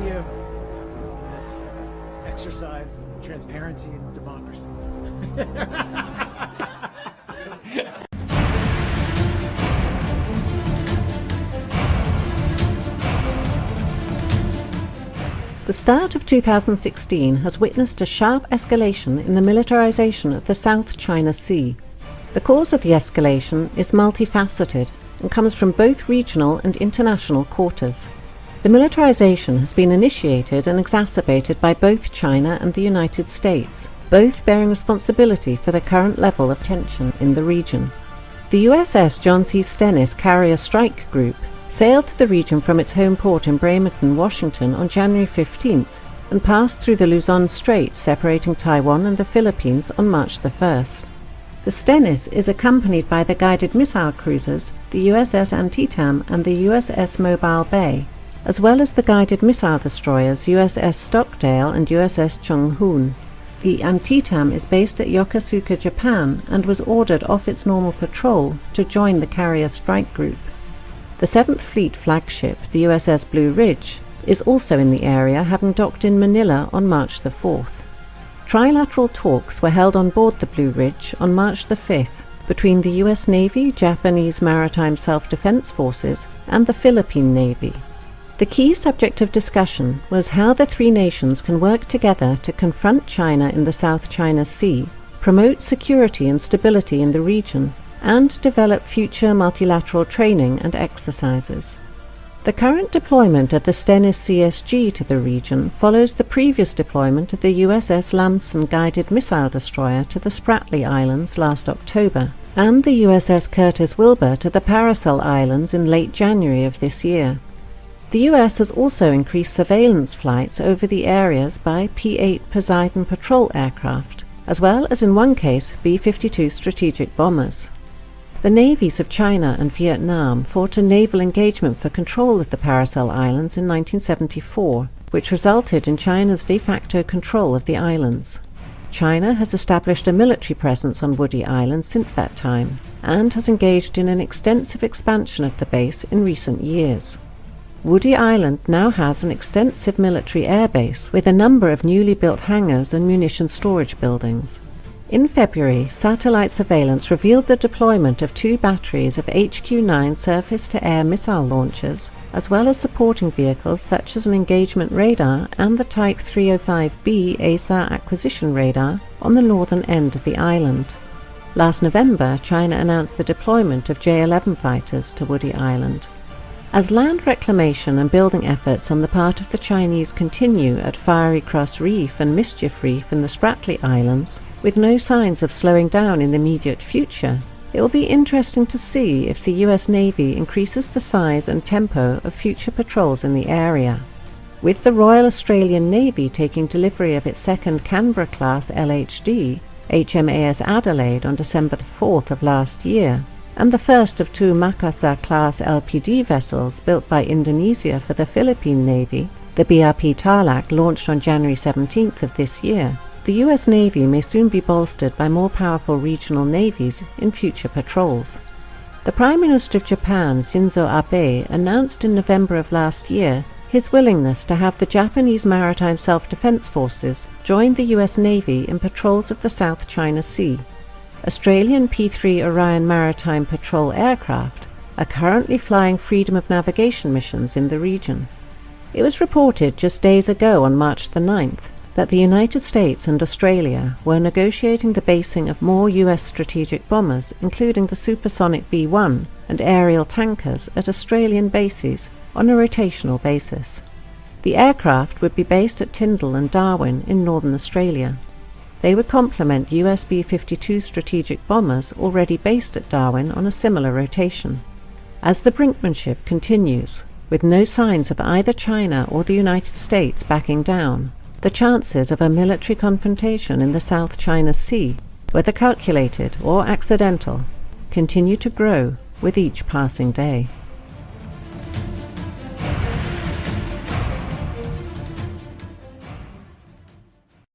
you in this exercise in transparency and democracy. The start of 2016 has witnessed a sharp escalation in the militarization of the South China Sea. The cause of the escalation is multifaceted and comes from both regional and international quarters. The militarization has been initiated and exacerbated by both China and the United States, both bearing responsibility for the current level of tension in the region. The USS John C. Stennis Carrier Strike Group sailed to the region from its home port in Bremerton, Washington on January 15th and passed through the Luzon Strait separating Taiwan and the Philippines on March the 1st. The Stennis is accompanied by the guided missile cruisers, the USS Antietam and the USS Mobile Bay, as well as the guided missile destroyers USS Stockdale and USS Chung Hoon. The Antietam is based at Yokosuka, Japan, and was ordered off its normal patrol to join the Carrier Strike Group. The 7th Fleet flagship, the USS Blue Ridge, is also in the area, having docked in Manila on March the 4th. Trilateral talks were held on board the Blue Ridge on March the 5th between the US Navy, Japanese Maritime Self-Defense Forces, and the Philippine Navy. The key subject of discussion was how the three nations can work together to confront China in the South China Sea, promote security and stability in the region, and develop future multilateral training and exercises. The current deployment of the Stennis CSG to the region follows the previous deployment of the USS Lamson guided missile destroyer to the Spratly Islands last October, and the USS Curtis Wilbur to the Paracel Islands in late January of this year. The US has also increased surveillance flights over the areas by P-8 Poseidon patrol aircraft, as well as in one case B-52 strategic bombers. The navies of China and Vietnam fought a naval engagement for control of the Paracel Islands in 1974, which resulted in China's de facto control of the islands. China has established a military presence on Woody Island since that time, and has engaged in an extensive expansion of the base in recent years. Woody Island now has an extensive military airbase with a number of newly built hangars and munition storage buildings. In February, satellite surveillance revealed the deployment of 2 batteries of HQ-9 surface-to-air missile launchers, as well as supporting vehicles such as an engagement radar and the Type 305B ASAR acquisition radar on the northern end of the island. Last November, China announced the deployment of J-11 fighters to Woody Island. As land reclamation and building efforts on the part of the Chinese continue at Fiery Cross Reef and Mischief Reef in the Spratly Islands, with no signs of slowing down in the immediate future, it will be interesting to see if the US Navy increases the size and tempo of future patrols in the area. With the Royal Australian Navy taking delivery of its second Canberra-class LHD, HMAS Adelaide, on December the 4th of last year, and the first of 2 Makassar-class LPD vessels built by Indonesia for the Philippine Navy, the BRP Tarlac, launched on January 17th of this year, the US Navy may soon be bolstered by more powerful regional navies in future patrols. The Prime Minister of Japan, Shinzo Abe, announced in November of last year his willingness to have the Japanese Maritime Self-Defense Forces join the US Navy in patrols of the South China Sea. Australian P-3 Orion Maritime Patrol aircraft are currently flying freedom of navigation missions in the region. It was reported just days ago on March the 9th that the United States and Australia were negotiating the basing of more US strategic bombers, including the supersonic B-1 and aerial tankers, at Australian bases on a rotational basis. The aircraft would be based at Tyndall and Darwin in northern Australia. They would complement US B-52 strategic bombers already based at Darwin on a similar rotation. As the brinkmanship continues, with no signs of either China or the United States backing down, the chances of a military confrontation in the South China Sea, whether calculated or accidental, continue to grow with each passing day.